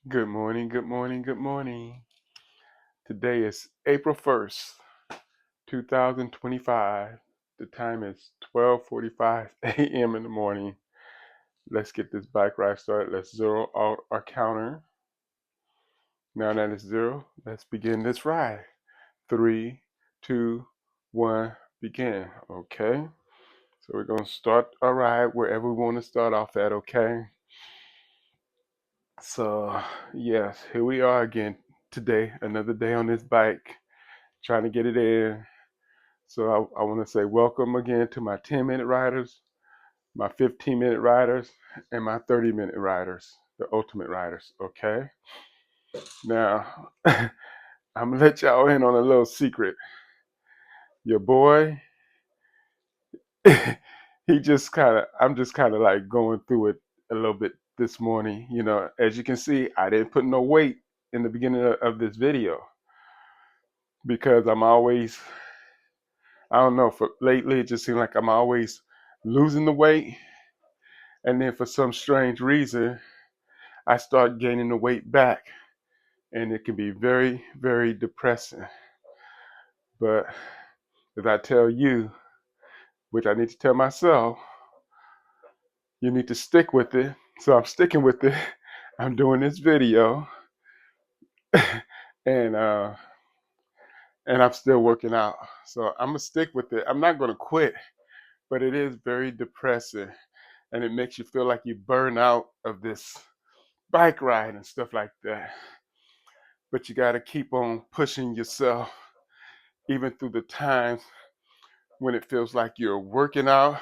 Good morning, good morning, good morning. Today is April 1st, 2025. The time is 12:45 a.m. in the morning. Let's get this bike ride started. Let's zero out our counter. Now that it's zero, let's begin this ride. Three, two, one, begin. Okay. So we're going to start our ride wherever we want to start off at, okay? So, yes, here we are again today. Another day on this bike, trying to get it in. So I want to say welcome again to my 10-minute riders, my 15-minute riders, and my 30-minute riders, the ultimate riders, okay? Now, I'm going to let y'all in on a little secret. Your boy, I'm just kind of like going through it a little bit this morning. As you can see, I didn't put no weight in the beginning of this video because I don't know, for lately it just seems like I'm always losing the weight. And then for some strange reason, I start gaining the weight back. And it can be very, very depressing. But if I tell you, which I need to tell myself, you need to stick with it. So I'm sticking with it. I'm doing this video and and I'm still working out. So I'm gonna stick with it. I'm not gonna quit, but it is very depressing and it makes you feel like you burn out of this bike ride and stuff like that. But you got to keep on pushing yourself even through the times when it feels like you're working out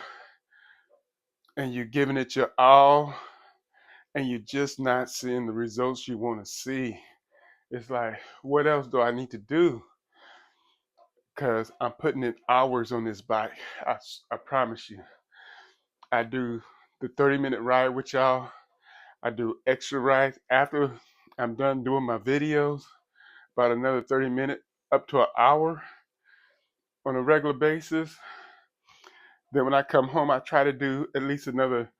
and you're giving it your all and you're just not seeing the results you want to see. It's like, what else do I need to do? Because I'm putting in hours on this bike. I promise you. I do the 30-minute ride with y'all. I do extra rides after I'm done doing my videos, about another 30 minutes up to an hour on a regular basis. Then when I come home, I try to do at least another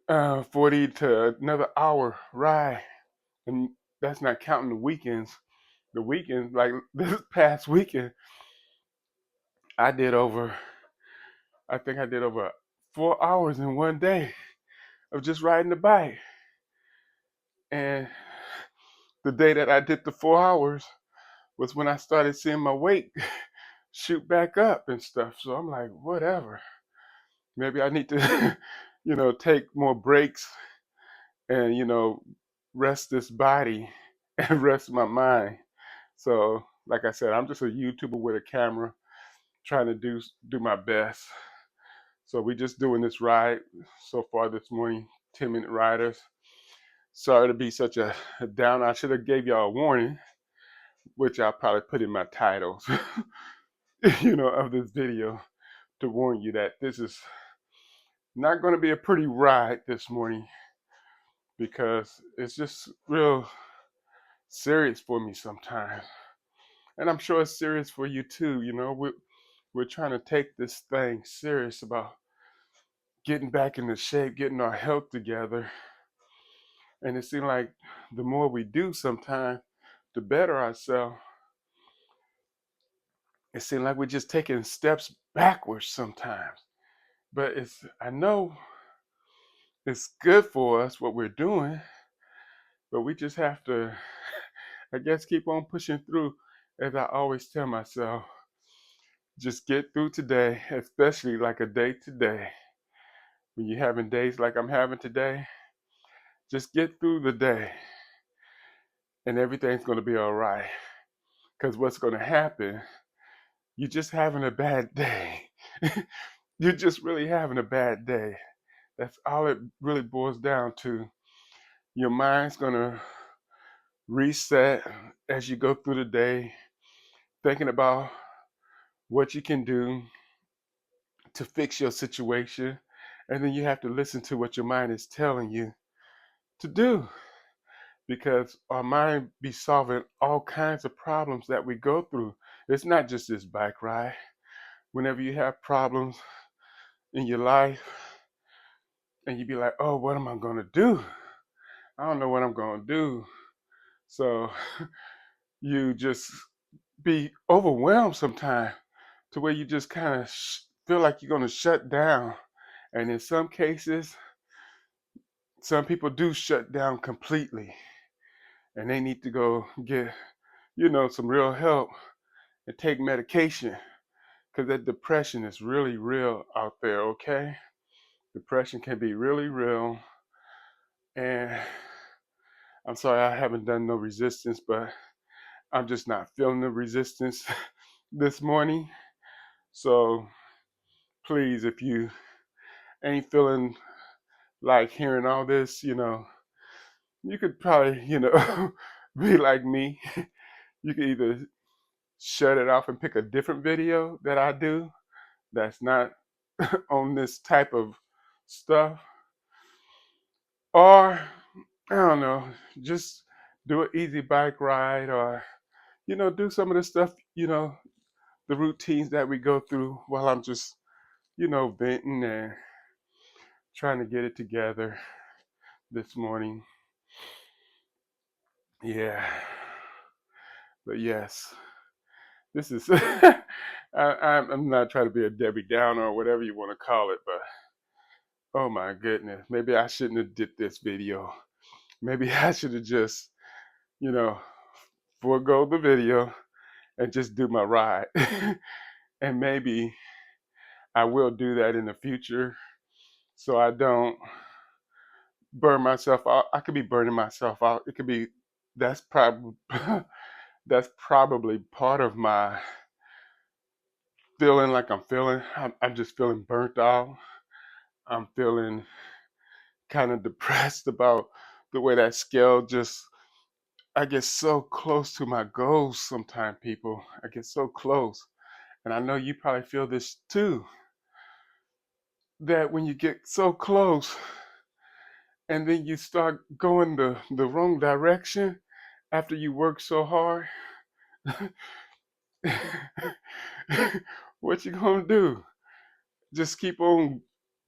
40 to another hour ride. And that's not counting the weekends. The weekends, like this past weekend, I did over, I think I did over 4 hours in one day of just riding the bike. And the day that I did the 4 hours was when I started seeing my weight shoot back up and stuff. So I'm like, whatever. Maybe I need to, take more breaks and, rest this body and rest my mind. So, like I said, I'm just a YouTuber with a camera trying to do my best. So we just doing this ride so far this morning, 10-minute riders. Sorry to be such a down. I should have gave y'all a warning, which I'll probably put in my titles, of this video to warn you that this is not going to be a pretty ride this morning because it's just real serious for me sometimes. And I'm sure it's serious for you too. We're trying to take this thing serious about getting back into shape, getting our health together. And it seems like the more we do sometimes, the better ourselves. It seems like we're just taking steps backwards sometimes. But I know it's good for us what we're doing, but we just have to, I guess, keep on pushing through. As I always tell myself, just get through today, especially like a day today. When you're having days like I'm having today, just get through the day and everything's going to be all right. Because what's going to happen, you're just having a bad day. You're just really having a bad day. That's all it really boils down to. Your mind's going to reset as you go through the day, thinking about what you can do to fix your situation. And then you have to listen to what your mind is telling you to do because our mind be solving all kinds of problems that we go through. It's not just this bike ride. Whenever you have problems in your life and you be like, oh, what am I going to do? I don't know what I'm going to do. So you just be overwhelmed sometimes to where you just kind of feel like you're going to shut down. And in some cases, some people do shut down completely and they need to go get, some real help and take medication because that depression is really real out there, okay? Depression can be really real. And I'm sorry I haven't done no resistance, but I'm just not feeling the resistance this morning. So please, if you ain't feeling like hearing all this, you could probably, be like me. You could either shut it off and pick a different video that I do that's not on this type of stuff, or I don't know, just do an easy bike ride, or do some of the stuff, the routines that we go through while I'm just, venting and trying to get it together this morning. Yeah, but yes, this is. I'm not trying to be a Debbie Downer or whatever you want to call it, but oh my goodness, maybe I shouldn't have did this video. Maybe I should have just, you know, forego the video and just do my ride. And maybe I will do that in the future so I don't burn myself out. I could be burning myself out. It could be that's probably that's probably part of my feeling like I'm feeling. I'm just feeling burnt out. I'm feeling kind of depressed about the way that scale just I get so close to my goals sometimes, people. I get so close. And I know you probably feel this too, that when you get so close and then you start going the wrong direction after you work so hard, what you gonna do? Just keep on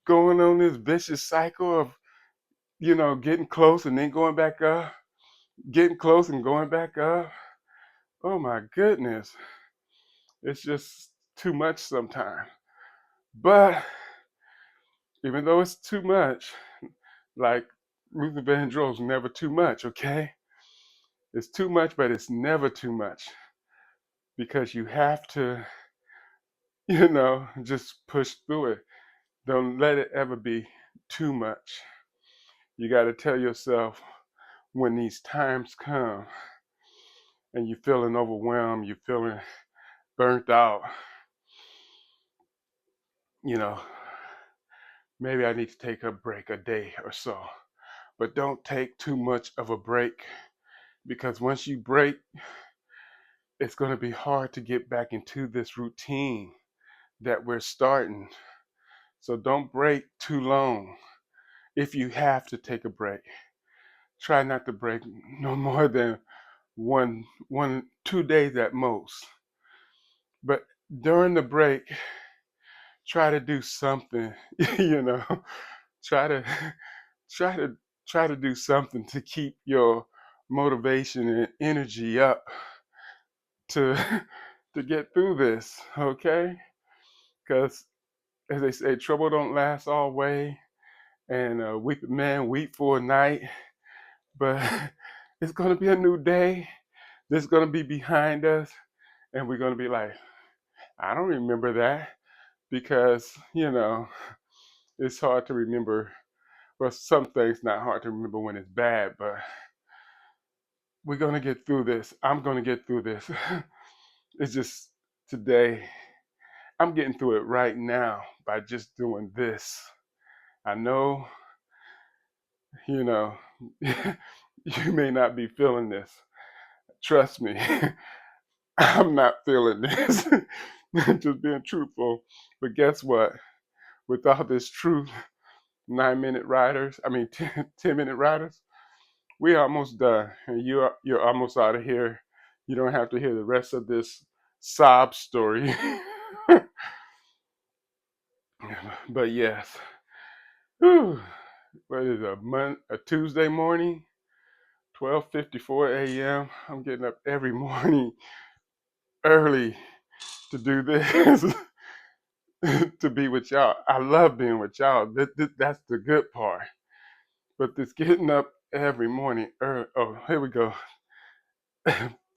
going on this vicious cycle of, getting close and then going back up, getting close and going back up. Oh my goodness. It's just too much sometimes. But even though it's too much, like Luther Vandross, never too much, okay? It's too much, but it's never too much because you have to, just push through it. Don't let it ever be too much. You got to tell yourself when these times come and you're feeling overwhelmed, you're feeling burnt out, you know, maybe I need to take a break a day or so. But don't take too much of a break because once you break, it's going to be hard to get back into this routine that we're starting. So don't break too long. If you have to take a break, try not to break no more than 2 days at most. But during the break, try to do something, you know, try to try to try to do something to keep your motivation and energy up to to get through this, okay? Because as they say, trouble don't last always, and weeping man weep for a night. But it's gonna be a new day. This is gonna be behind us, and we're gonna be like, I don't remember that because it's hard to remember. Well, some things not hard to remember when it's bad, but we're gonna get through this. I'm gonna get through this. It's just today. I'm getting through it right now by just doing this. I know, you know, you may not be feeling this. Trust me, I'm not feeling this. Just being truthful. But guess what? With all this truth, 9 minute riders, I mean 10 minute riders, we almost done. And you're almost out of here. You don't have to hear the rest of this sob story. But yes. Whew, what is it, a Tuesday morning? 12:54 a.m. I'm getting up every morning early to do this, to be with y'all. I love being with y'all. That's the good part. But this getting up every morning early. Oh, here we go.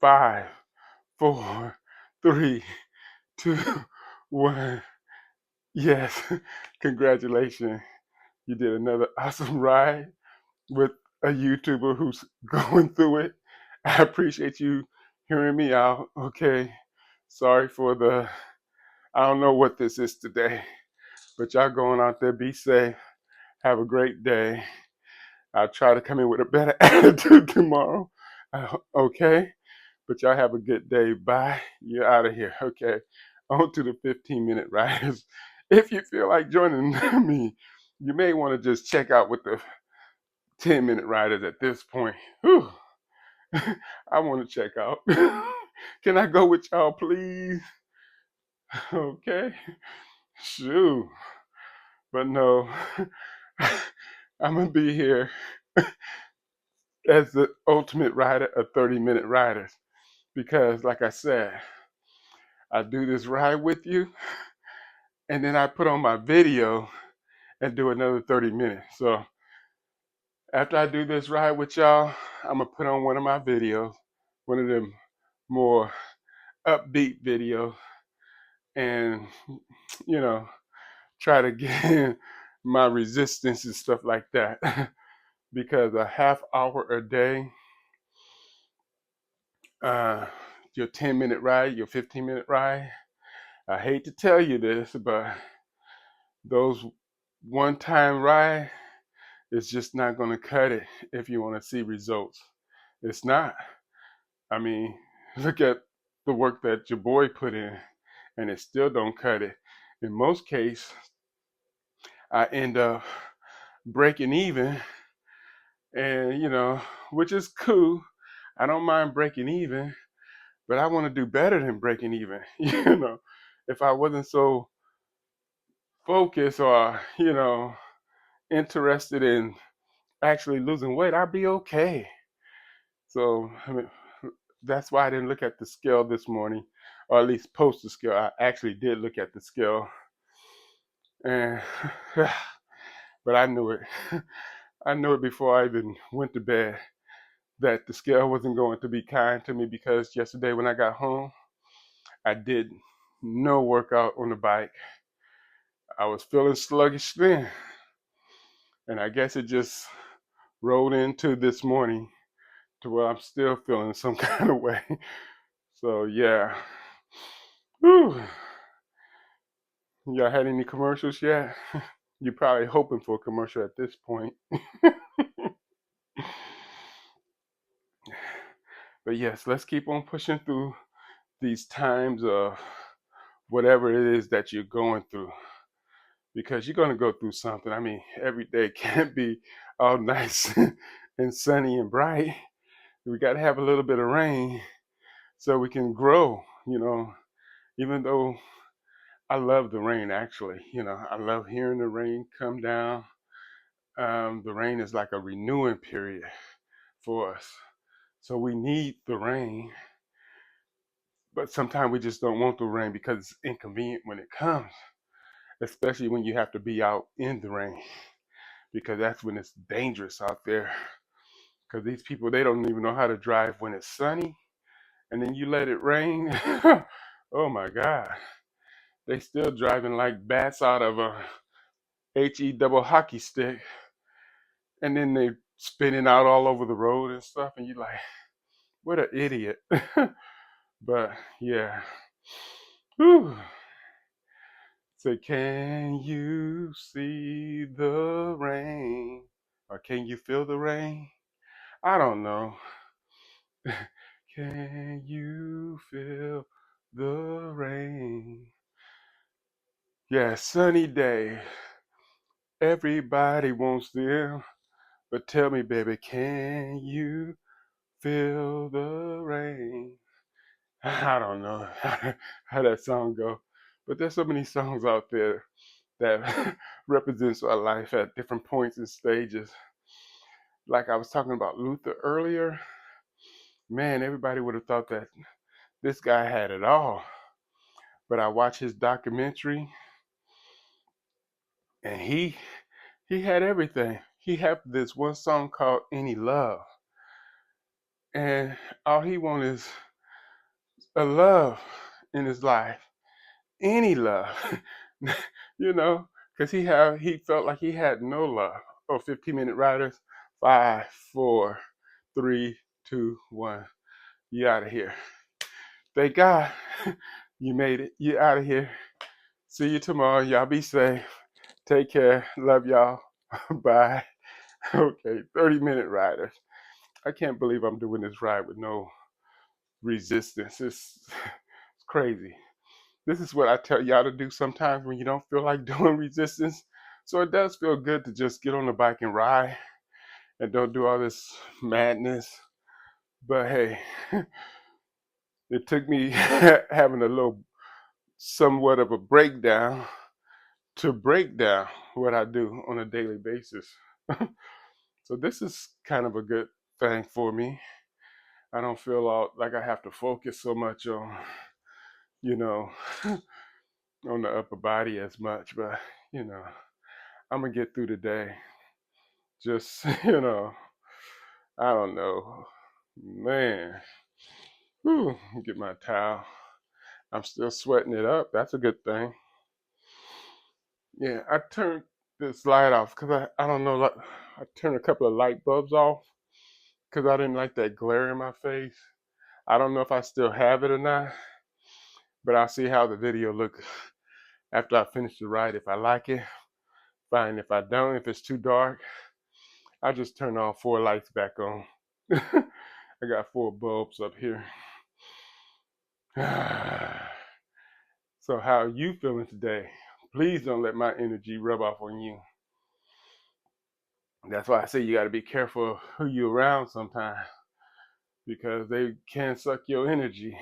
5, 4, 3, 2, 1. Yes, congratulations. You did another awesome ride with a YouTuber who's going through it. I appreciate you hearing me out. Okay. Sorry for I don't know what this is today, but y'all going out there, be safe. Have a great day. I'll try to come in with a better attitude tomorrow. Okay. But y'all have a good day. Bye. You're out of here. Okay. On to the 15-minute riders. If you feel like joining me, you may want to just check out with the 10-minute riders at this point. Whew. I want to check out. Can I go with y'all, please? Okay. Shoot. But no, I'm going to be here as the ultimate rider of 30-minute riders. Because, like I said, I do this ride with you, and then I put on my video and do another 30 minutes. So after I do this ride with y'all, I'm going to put on one of my videos, one of them more upbeat videos, and, you know, try to get my resistance and stuff like that. Because a half hour a day, uh, your 10-minute ride, your 15-minute ride, I hate to tell you this, but those one-time ride is just not going to cut it if you want to see results. It's not. I mean, look at the work that your boy put in, and it still don't cut it. In most cases, I end up breaking even, and which is cool. I don't mind breaking even, but I want to do better than breaking even. If I wasn't so focused or interested in actually losing weight, I'd be okay. So that's why I didn't look at the scale this morning, or at least post the scale. I actually did look at the scale, and but I knew it. I knew it before I even went to bed that the scale wasn't going to be kind to me, because yesterday when I got home, I did no workout on the bike. I was feeling sluggish then, and I guess it just rolled into this morning to where I'm still feeling some kind of way. So yeah. Whew. Y'all had any commercials yet? You're probably hoping for a commercial at this point. But yes, let's keep on pushing through these times of whatever it is that you're going through, because you're going to go through something. I mean, every day can't be all nice and sunny and bright. We got to have a little bit of rain so we can grow, even though I love the rain, actually. I love hearing the rain come down. The rain is like a renewing period for us. So we need the rain, but sometimes we just don't want the rain because it's inconvenient when it comes, especially when you have to be out in the rain, because that's when it's dangerous out there. Because these people, they don't even know how to drive when it's sunny, and then you let it rain. Oh my God. They still driving like bats out of a HE double hockey stick, and then they spinning out all over the road and stuff, and you're like, what an idiot. But yeah. Whew. Say, can you see the rain? Or can you feel the rain? I don't know. Can you feel the rain? Yeah, sunny day. Everybody wants them. But tell me, baby, can you feel the rain? I don't know how that song go. But there's so many songs out there that represents our life at different points and stages. Like I was talking about Luther earlier, man, everybody would have thought that this guy had it all. But I watched his documentary, and he had everything. He had this one song called Any Love. And all he wanted is a love in his life. Any love. you know, because he felt like he had no love. Oh, 15-minute riders. 5, 4, 3, 2, 1. You out of here. Thank God you made it. You out of here. See you tomorrow. Y'all be safe. Take care. Love y'all. Bye. Okay, 30-minute riders. I can't believe I'm doing this ride with no resistance. It's crazy. This is what I tell y'all to do sometimes when you don't feel like doing resistance. So it does feel good to just get on the bike and ride and don't do all this madness. But hey, it took me having a little somewhat of a breakdown to break down what I do on a daily basis. So this is kind of a good thing for me. I don't feel like I have to focus so much on, you know, on the upper body as much, but you know, I'm gonna get through the day. Just, I don't know, man. Whew, get my towel. I'm still sweating it up. That's a good thing. Yeah, I turned this light off because I don't know, like, I turned a couple of light bulbs off because I didn't like that glare in my face. I don't know if I still have it or not, but I'll see how the video looks after I finish the ride. If I like it, fine. If I don't, if it's too dark, I'll just turn all 4 lights back on. I got 4 bulbs up here. So how are you feeling today? Please don't let my energy rub off on you. That's why I say you got to be careful of who you around sometimes because they can suck your energy.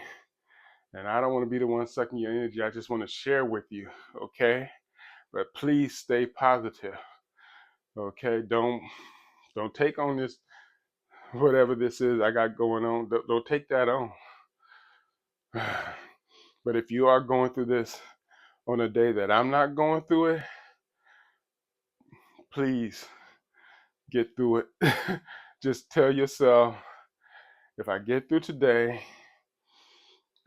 And I don't want to be the one sucking your energy. I just want to share with you, okay? But please stay positive, okay? Don't take on this whatever this is I got going on. Don't take that on. But if you are going through this on a day that I'm not going through it, please get through it. Just tell yourself, if I get through today,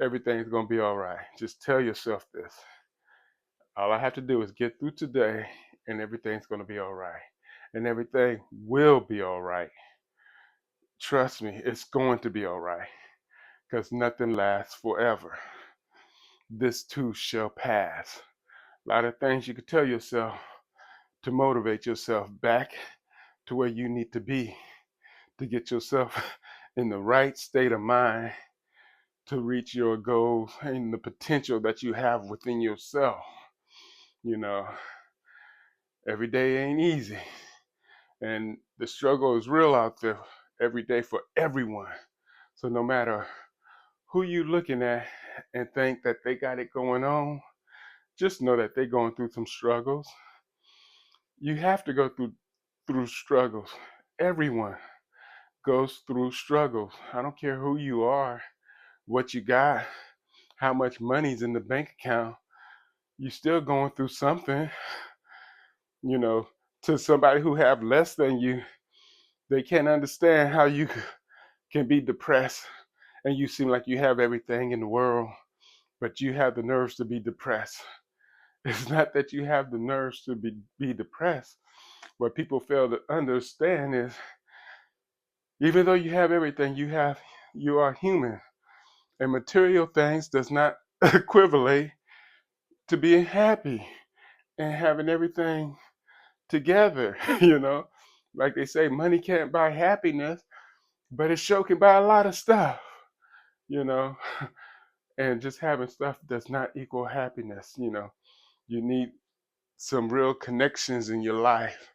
everything's going to be all right. Just tell yourself this. All I have to do is get through today, and everything's going to be all right. And everything will be all right. Trust me, it's going to be all right because nothing lasts forever. This too shall pass. A lot of things you could tell yourself to motivate yourself back to where you need to be to get yourself in the right state of mind to reach your goals and the potential that you have within yourself. You know, every day ain't easy, and the struggle is real out there every day for everyone. So no matter who you looking at and think that they got it going on, just know that they're going through some struggles. You have to go through struggles. Everyone goes through struggles. I don't care who you are, what you got, how much money's in the bank account. You still going through something. You know, to somebody who have less than you, they can't understand how you can be depressed and you seem like you have everything in the world, but you have the nerves to be depressed. It's not that you have the nerves to be depressed. What people fail to understand is even though you have everything, you are human. And material things does not equivalent to being happy and having everything together, you know. Like they say, money can't buy happiness, but it sure can buy a lot of stuff, you know. And just having stuff does not equal happiness, you know. You need some real connections in your life.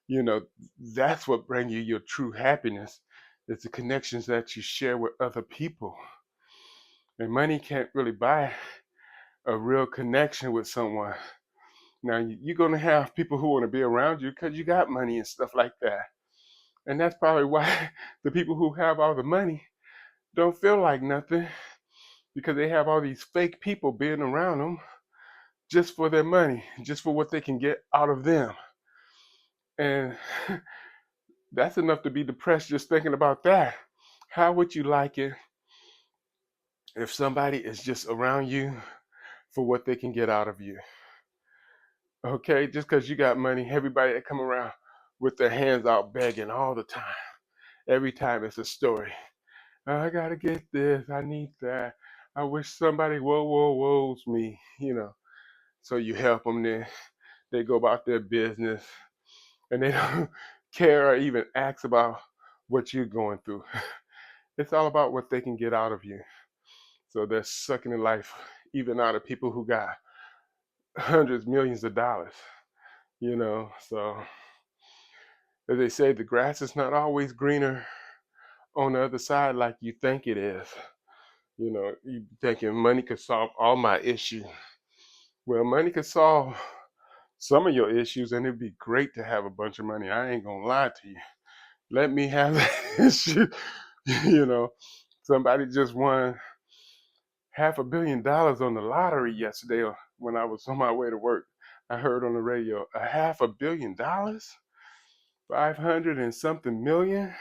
You know, that's what brings you your true happiness. It's the connections that you share with other people. And money can't really buy a real connection with someone. Now, you're going to have people who want to be around you because you got money and stuff like that. And that's probably why the people who have all the money don't feel like nothing, because they have all these fake people being around them just for their money, just for what they can get out of them. And that's enough to be depressed just thinking about that. How would you like it if somebody is just around you for what they can get out of you? Okay, just because you got money, everybody that come around with their hands out begging all the time. Every time it's a story. I gotta get this. I need that. I wish somebody woes me. So you help them. Then they go about their business, and they don't care or even ask about what you're going through. It's all about what they can get out of you. So they're sucking the life even out of people who got hundreds, millions of dollars. So as they say, the grass is not always greener on the other side like you think it is. You thinking money could solve all my issues. Well, money could solve some of your issues, and it'd be great to have a bunch of money. I ain't gonna lie to you. Let me have that issue. you know, Somebody just won $500 million on the lottery yesterday when I was on my way to work. I heard on the radio, $500 million, 500 and something million.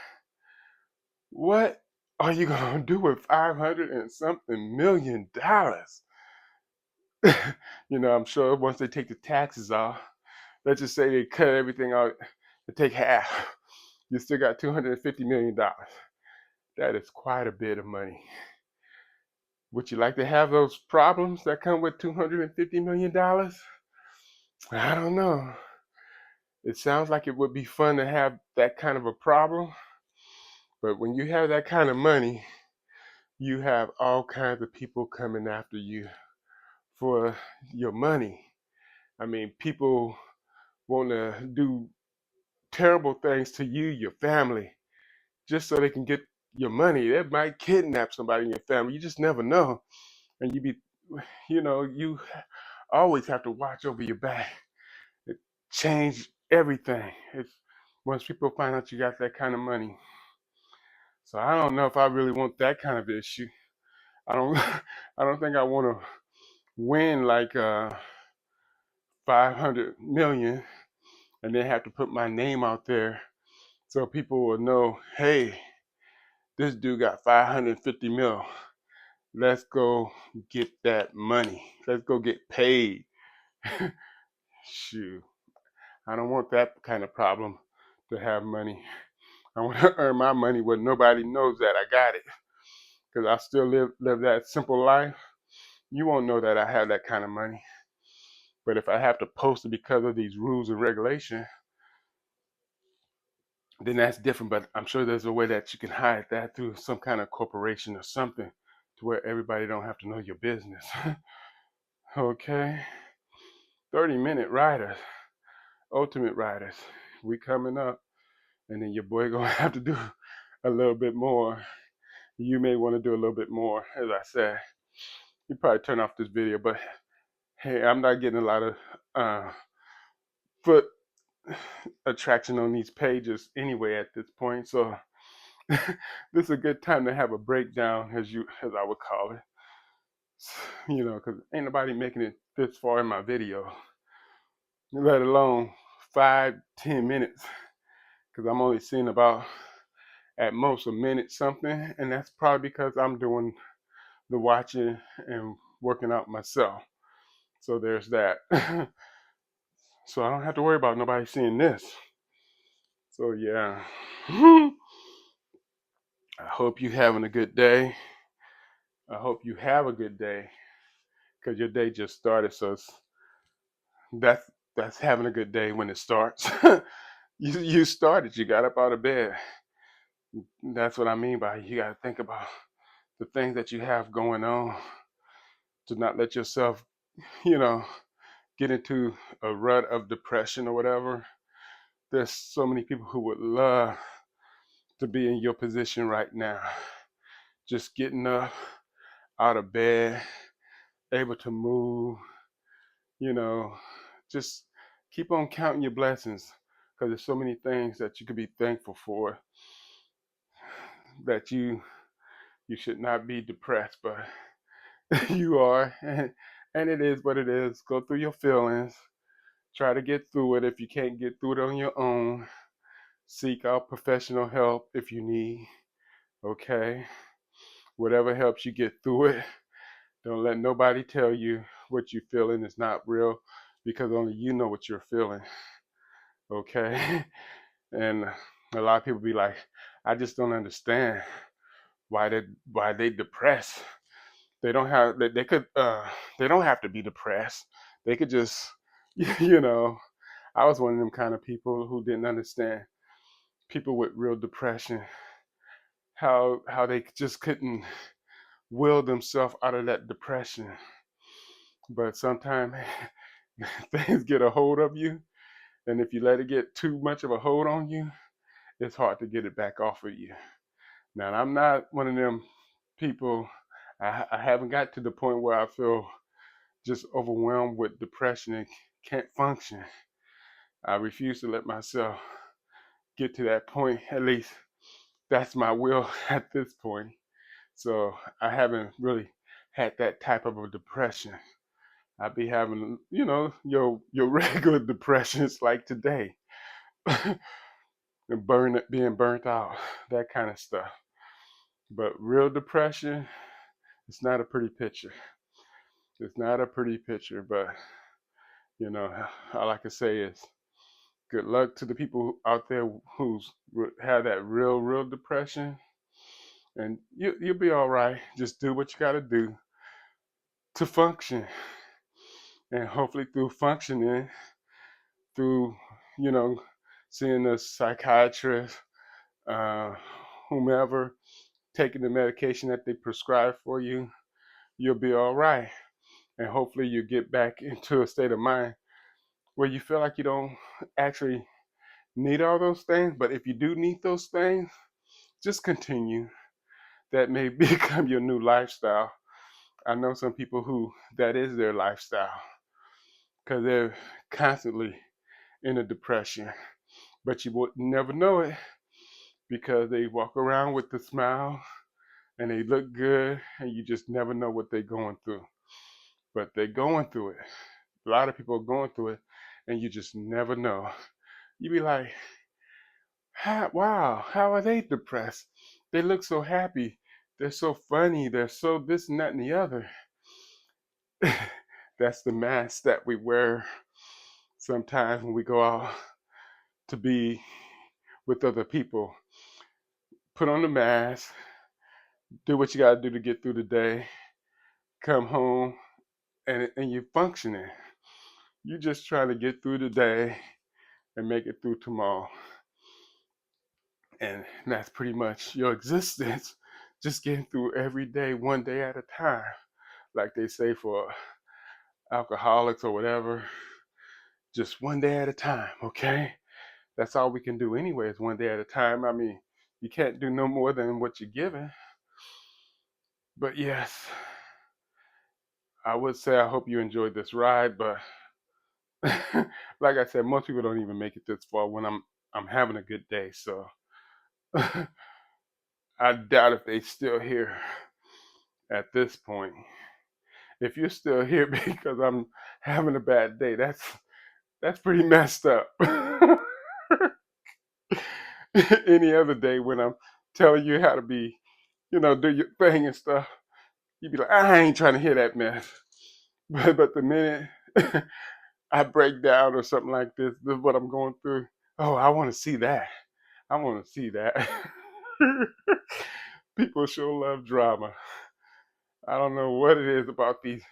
What are you gonna do with 500 and something $1 million? I'm sure once they take the taxes off, let's just say they cut everything out and take half, you still got $250 million. That is quite a bit of money. Would you like to have those problems that come with $250 million? I don't know. It sounds like it would be fun to have that kind of a problem, but when you have that kind of money, you have all kinds of people coming after you for your money. I mean, people want to do terrible things to you, your family, just so they can get your money. They might kidnap somebody in your family. You just never know. And you always have to watch over your back. It change everything. Once people find out you got that kind of money. So I don't know if I really want that kind of issue. I don't I don't think I want to win like 500 million and then have to put my name out there so people will know, hey, this dude got 550 mil. Let's go get that money. Let's go get paid. Shoot, I don't want that kind of problem to have money. I want to earn my money where nobody knows that I got it. Because I still live that simple life. You won't know that I have that kind of money. But if I have to post it because of these rules and regulations, then that's different. But I'm sure there's a way that you can hide that through some kind of corporation or something to where everybody don't have to know your business. Okay. 30-minute riders, ultimate riders. We coming up. And then your boy gonna have to do a little bit more. You may want to do a little bit more, as I said. You probably turn off this video, but hey, I'm not getting a lot of foot attraction on these pages anyway at this point. So this is a good time to have a breakdown, as I would call it. Because ain't nobody making it this far in my video, let alone 5-10 minutes. Because I'm only seeing about at most a minute something, and that's probably because I'm doing the watching and working out myself. So there's that. So I don't have to worry about nobody seeing this. So yeah. I hope you having a good day. I hope you have a good day because your day just started. So that's that's having a good day when it starts. You started. You got up out of bed. That's what I mean by you got to think about the things that you have going on to not let yourself, you know, get into a rut of depression or whatever. There's so many people who would love to be in your position right now. Just getting up out of bed, able to move, you know, just keep on counting your blessings. because there's so many things that you could be thankful for that you should not be depressed, but you are, and it is what it is. Go through your feelings. Try to get through it. If you can't get through it on your own, seek out professional help if you need. Okay, whatever helps you get through it. Don't let nobody tell you what you're feeling is not real, because only you know what you're feeling. Okay, and a lot of people be like, I just don't understand why they depressed. They don't have they could they don't have to be depressed. They could just you know. I was one of them kind of people who didn't understand people with real depression, how they just couldn't will themselves out of that depression. But sometimes things get a hold of you, and if you let it get too much of a hold on you, it's hard to get it back off of you. Now, I'm not one of them people. I haven't got to the point where I feel just overwhelmed with depression and can't function. I refuse to let myself get to that point. At least that's my will at this point. So I haven't really had that type of a depression. I be having, your regular depressions like today, and being burnt out, that kind of stuff. But real depression, it's not a pretty picture. It's not a pretty picture, but you know, all I can say is good luck to the people out there who's have that real depression, and you'll be all right. Just do what you got to do to function, and hopefully through functioning, through you know, seeing a psychiatrist, uh, whomever, taking the medication that they prescribe for you, you'll be all right, and hopefully you get back into a state of mind where you feel like you don't actually need all those things. But if you do need those things, just continue. That may become your new lifestyle. I know some people who that is their lifestyle because they're constantly in a depression, but you would never know it because they walk around with a smile and they look good, and you just never know what they're going through. But they're going through it. A lot of people are going through it, and you just never know. You be like, wow, how are they depressed? They look so happy. They're so funny. They're so this and that and the other. That's the mask that we wear sometimes when we go out to be with other people. Put on the mask, do what you got to do to get through the day, come home, and you're functioning. You just try to get through the day and make it through tomorrow. And that's pretty much your existence. Just getting through every day, one day at a time. Like they say for alcoholics or whatever, just one day at a time, okay? That's all we can do anyway, is one day at a time. I mean, you can't do no more than what you're given. But yes, I would say I hope you enjoyed this ride, but like I said, most people don't even make it this far when I'm having a good day. So I doubt if they still here at this point. If you're still here because I'm having a bad day, that's pretty messed up. Any other day when I'm telling you how to be, do your thing and stuff, you'd be like, I ain't trying to hear that mess. But the minute I break down or something like this is what I'm going through. Oh, I want to see that. I want to see that. People sure love drama. I don't know what it is about these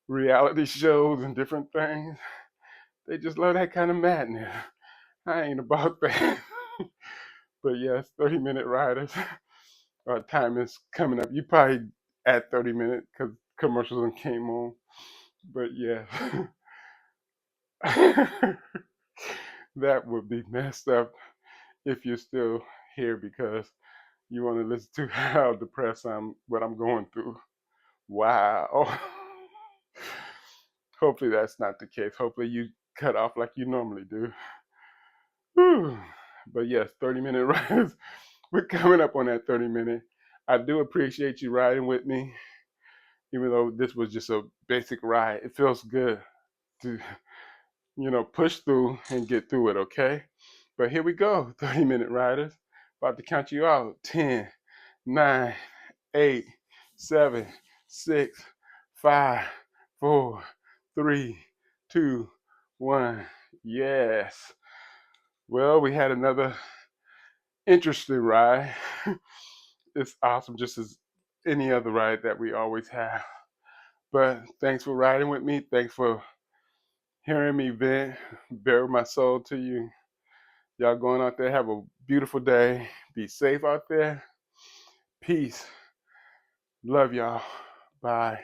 reality shows and different things. They just love that kind of madness. I ain't about that. But yes, 30-minute riders. Our time is coming up. You probably at 30 minutes because commercials came on. But yeah, that would be messed up if you're still here because you want to listen to how depressed what I'm going through. Wow. Hopefully that's not the case. Hopefully you cut off like you normally do. Whew. But yes, 30-minute rides. We're coming up on that 30-minute. I do appreciate you riding with me, even though this was just a basic ride. It feels good to, push through and get through it, okay? But here we go, 30-minute riders. About to count you out. 10, 9, 8, 7, 6, 5, 4, 3, 2, 1. Yes. Well, we had another interesting ride. It's awesome, just as any other ride that we always have. But thanks for riding with me. Thanks for hearing me vent, bare my soul to you. Y'all going out there, have a beautiful day. Be safe out there. Peace. Love y'all. Bye.